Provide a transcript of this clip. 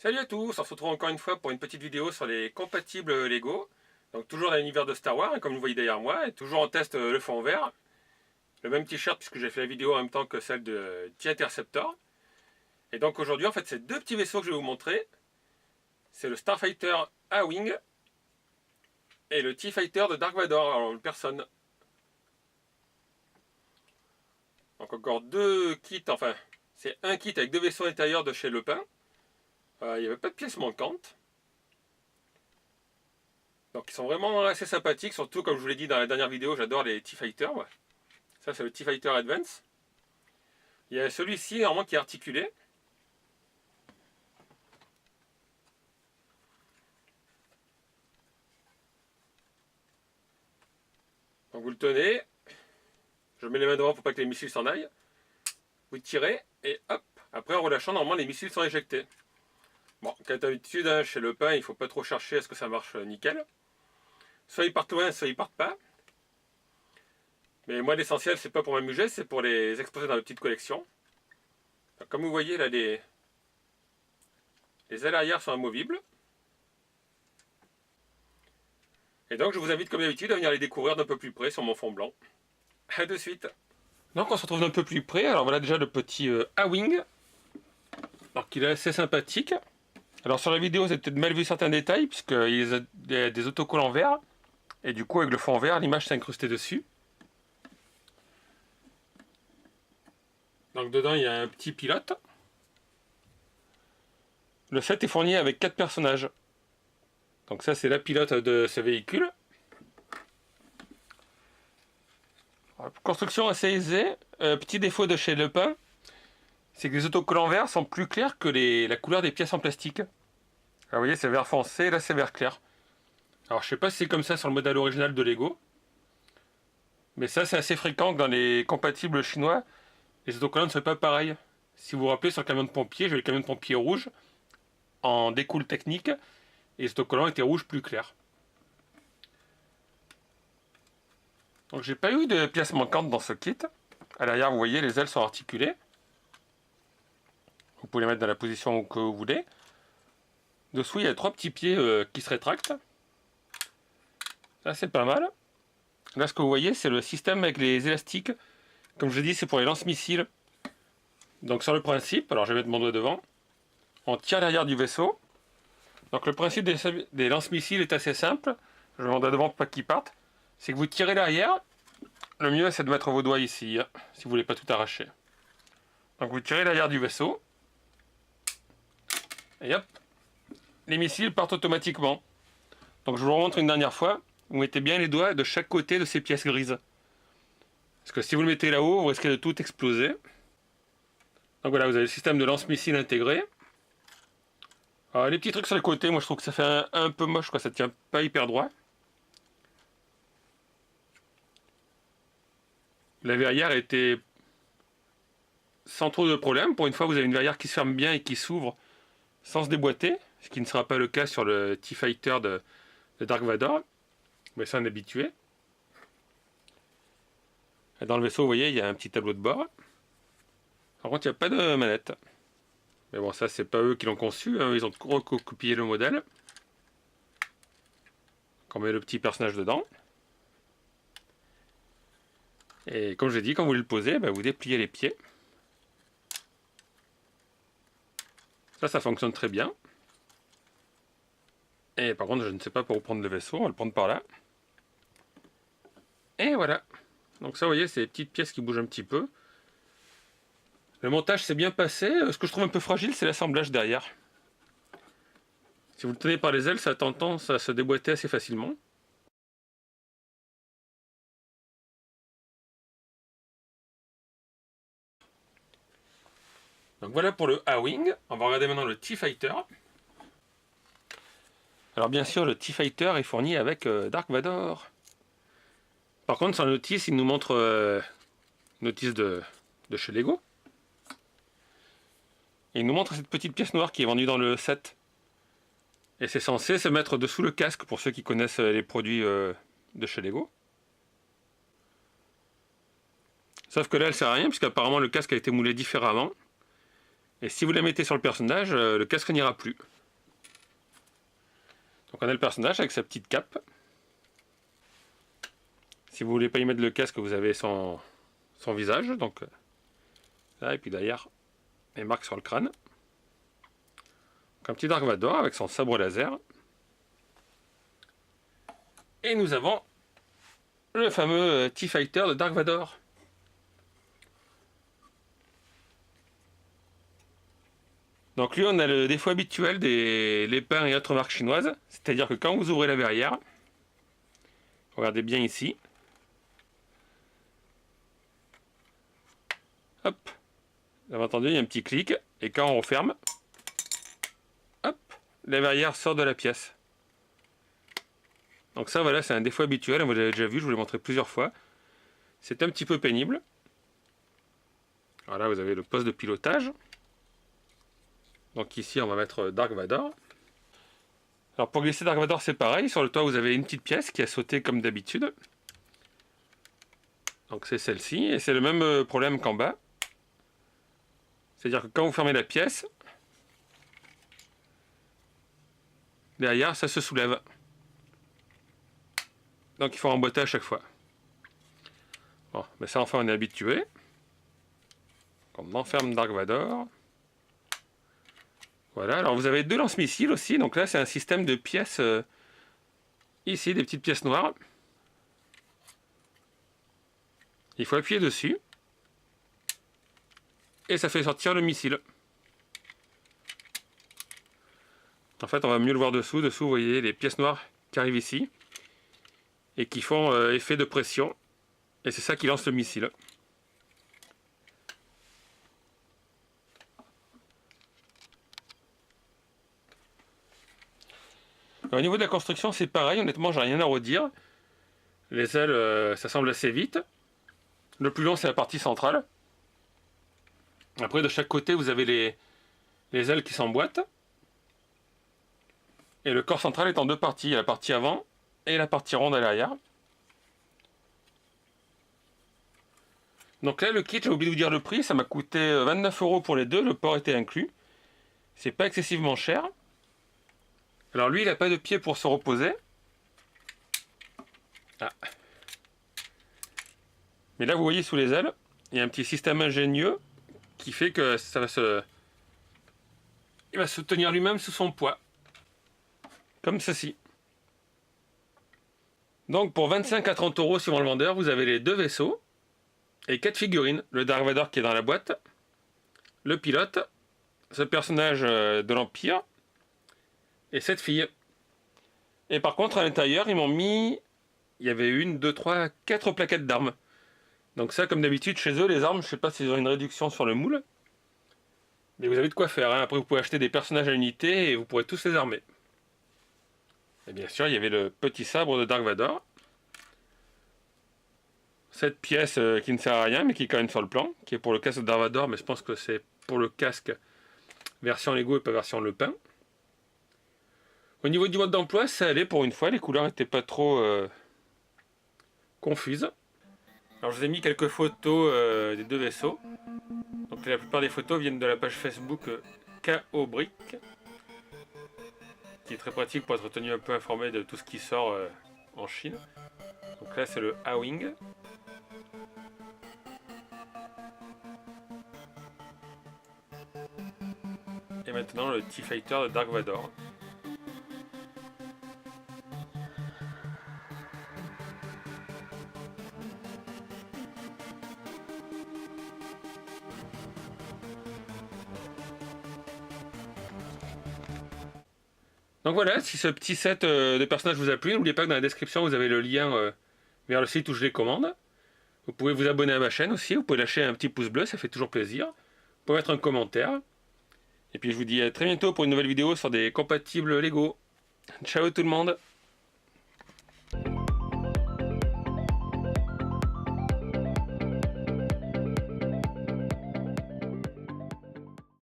Salut à tous, on se retrouve encore une fois pour une petite vidéo sur les compatibles Lego. Donc toujours dans l'univers de Star Wars, comme vous voyez derrière moi, et toujours en test le fond vert. Le même t-shirt puisque j'ai fait la vidéo en même temps que celle de T-Interceptor. Et donc aujourd'hui en fait c'est deux petits vaisseaux que je vais vous montrer. C'est le Starfighter A-Wing et le T-Fighter de Dark Vador, alors en personne. Donc encore deux kits, enfin c'est un kit avec deux vaisseaux intérieurs de chez Lepin. Il n'y avait pas de pièces manquantes. Donc ils sont vraiment assez sympathiques, surtout comme je vous l'ai dit dans la dernière vidéo, j'adore les T-Fighter. Ouais. Ça c'est le T-Fighter Advance. Il y a celui-ci normalement qui est articulé. Donc vous le tenez, je mets les mains devant pour pas que les missiles s'en aillent. Vous tirez et hop, après en relâchant normalement les missiles sont éjectés. Bon, comme d'habitude, hein, chez Lepin, il ne faut pas trop chercher à ce que ça marche nickel. Soit ils partent loin, soit ils partent pas. Mais moi l'essentiel c'est pas pour m'amuser, c'est pour les exposer dans ma petite collection. Donc, comme vous voyez là, les ailes arrière sont amovibles. Et donc je vous invite comme d'habitude à venir les découvrir d'un peu plus près sur mon fond blanc. A de suite. Donc on se retrouve d'un peu plus près. Alors voilà déjà le petit A-Wing. Alors qu'il est assez sympathique. Alors sur la vidéo vous avez peut-être mal vu certains détails puisqu'il y a des autocollants verts. Et du coup avec le fond vert l'image s'est incrustée dessus. Donc dedans il y a un petit pilote. Le set est fourni avec 4 personnages. Donc ça c'est la pilote de ce véhicule. Construction assez aisée. Petit défaut de chez Lepin, c'est que les autocollants verts sont plus clairs que la couleur des pièces en plastique. Alors, vous voyez c'est vert foncé, là c'est vert clair. Alors je sais pas si c'est comme ça sur le modèle original de Lego. Mais ça c'est assez fréquent que dans les compatibles chinois, les autocollants ne soient pas pareils. Si vous vous rappelez sur le camion de pompier, j'ai le camion de pompier rouge en découle technique. Et les autocollants étaient rouges plus clairs. Donc j'ai pas eu de pièces manquantes dans ce kit. À l'arrière vous voyez les ailes sont articulées. Vous pouvez les mettre dans la position que vous voulez. Dessous il y a 3 petits pieds qui se rétractent. Ça c'est pas mal. Là ce que vous voyez c'est le système avec les élastiques. Comme je dis c'est pour les lance-missiles. Donc sur le principe, alors je vais mettre mon doigt devant. On tire l'arrière du vaisseau. Donc le principe des lance-missiles est assez simple. Je mets mon doigt devant pour pas qu'ils partent. C'est que vous tirez l'arrière. Le mieux c'est de mettre vos doigts ici, hein, si vous voulez pas tout arracher. Donc vous tirez l'arrière du vaisseau. Et hop, les missiles partent automatiquement. Donc je vous remontre une dernière fois. Vous mettez bien les doigts de chaque côté de ces pièces grises. Parce que si vous le mettez là-haut, vous risquez de tout exploser. Donc voilà, vous avez le système de lance-missiles intégré. Alors, les petits trucs sur les côtés, moi je trouve que ça fait un peu moche, quoi. Ça tient pas hyper droit. La verrière était sans trop de problème. Pour une fois, vous avez une verrière qui se ferme bien et qui s'ouvre sans se déboîter. Ce qui ne sera pas le cas sur le T-Fighter de Dark Vador. Mais c'est un habitué. Dans le vaisseau, vous voyez, il y a un petit tableau de bord. Par contre, il n'y a pas de manette. Mais bon, ça, c'est pas eux qui l'ont conçu. Hein. Ils ont recopié le modèle. On met le petit personnage dedans. Et comme je l'ai dit, quand vous le posez, vous dépliez les pieds. Ça fonctionne très bien. Et par contre, je ne sais pas pour prendre le vaisseau. On va le prendre par là. Et voilà. Donc ça, vous voyez, c'est des petites pièces qui bougent un petit peu. Le montage s'est bien passé. Ce que je trouve un peu fragile, c'est l'assemblage derrière. Si vous le tenez par les ailes, ça a tendance à se déboîter assez facilement. Donc voilà pour le A-Wing. On va regarder maintenant le T-Fighter. Alors bien sûr, le T-Fighter est fourni avec Dark Vador. Par contre, sur la notice, il nous montre une notice de chez Lego. Et il nous montre cette petite pièce noire qui est vendue dans le set. Et c'est censé se mettre dessous le casque pour ceux qui connaissent les produits de chez Lego. Sauf que là, elle sert à rien puisqu'apparemment le casque a été moulé différemment. Et si vous la mettez sur le personnage, le casque n'ira plus. Donc on a le personnage avec sa petite cape. Si vous voulez pas y mettre le casque, vous avez son visage. Donc là, et puis derrière, les marques sur le crâne. Donc un petit Dark Vador avec son sabre laser. Et nous avons le fameux T-Fighter de Dark Vador. Donc lui, on a le défaut habituel des Lépins et autres marques chinoises. C'est-à-dire que quand vous ouvrez la verrière, regardez bien ici. Hop. Vous avez entendu, il y a un petit clic. Et quand on referme, hop, la verrière sort de la pièce. Donc ça, voilà, c'est un défaut habituel. Vous l'avez déjà vu, je vous l'ai montré plusieurs fois. C'est un petit peu pénible. Alors là, vous avez le poste de pilotage. Donc ici, on va mettre Dark Vador. Alors pour glisser Dark Vador, c'est pareil. Sur le toit, vous avez une petite pièce qui a sauté comme d'habitude. Donc c'est celle-ci. Et c'est le même problème qu'en bas. C'est-à-dire que quand vous fermez la pièce, derrière, ça se soulève. Donc il faut remboîter à chaque fois. Bon, mais ça, enfin, on est habitué. On enferme Dark Vador. Voilà, alors vous avez deux lance-missiles aussi, donc là c'est un système de pièces, ici des petites pièces noires. Il faut appuyer dessus, et ça fait sortir le missile. En fait on va mieux le voir dessous, vous voyez les pièces noires qui arrivent ici, et qui font effet de pression, et c'est ça qui lance le missile. Au niveau de la construction, c'est pareil, honnêtement, j'ai rien à redire. Les ailes, ça semble assez vite. Le plus long, c'est la partie centrale. Après, de chaque côté, vous avez les ailes qui s'emboîtent. Et le corps central est en deux parties. Il y a la partie avant et la partie ronde à l'arrière. Donc là, le kit, j'ai oublié de vous dire le prix. Ça m'a coûté 29 € pour les deux. Le port était inclus. C'est pas excessivement cher. Alors lui, il n'a pas de pied pour se reposer. Ah. Mais là, vous voyez sous les ailes, il y a un petit système ingénieux qui fait que ça va il va se tenir lui-même sous son poids. Comme ceci. Donc pour 25 à 30 € suivant le vendeur, vous avez les deux vaisseaux et 4 figurines. Le Dark Vador qui est dans la boîte, le pilote, ce personnage de l'Empire, et cette fille. Et par contre, à l'intérieur, ils m'ont mis... Il y avait 1, 2, 3, 4 plaquettes d'armes. Donc ça, comme d'habitude, chez eux, les armes, je sais pas s'ils ont une réduction sur le moule. Mais vous avez de quoi faire. Hein. Après, vous pouvez acheter des personnages à l'unité et vous pourrez tous les armer. Et bien sûr, il y avait le petit sabre de Dark Vador. Cette pièce qui ne sert à rien, mais qui est quand même sur le plan. Qui est pour le casque de Dark Vador, mais je pense que c'est pour le casque version Lego et pas version Le Pen. Au niveau du mode d'emploi, ça allait pour une fois, les couleurs n'étaient pas trop confuses. Alors je vous ai mis quelques photos des deux vaisseaux. Donc la plupart des photos viennent de la page Facebook KO Brick, qui est très pratique pour être tenu un peu informé de tout ce qui sort en Chine. Donc là c'est le A-Wing. Et maintenant le T-Fighter de Dark Vador. Donc voilà, si ce petit set de personnages vous a plu, n'oubliez pas que dans la description vous avez le lien vers le site où je les commande. Vous pouvez vous abonner à ma chaîne aussi, vous pouvez lâcher un petit pouce bleu, ça fait toujours plaisir. Vous pouvez mettre un commentaire. Et puis je vous dis à très bientôt pour une nouvelle vidéo sur des compatibles Lego. Ciao tout le monde!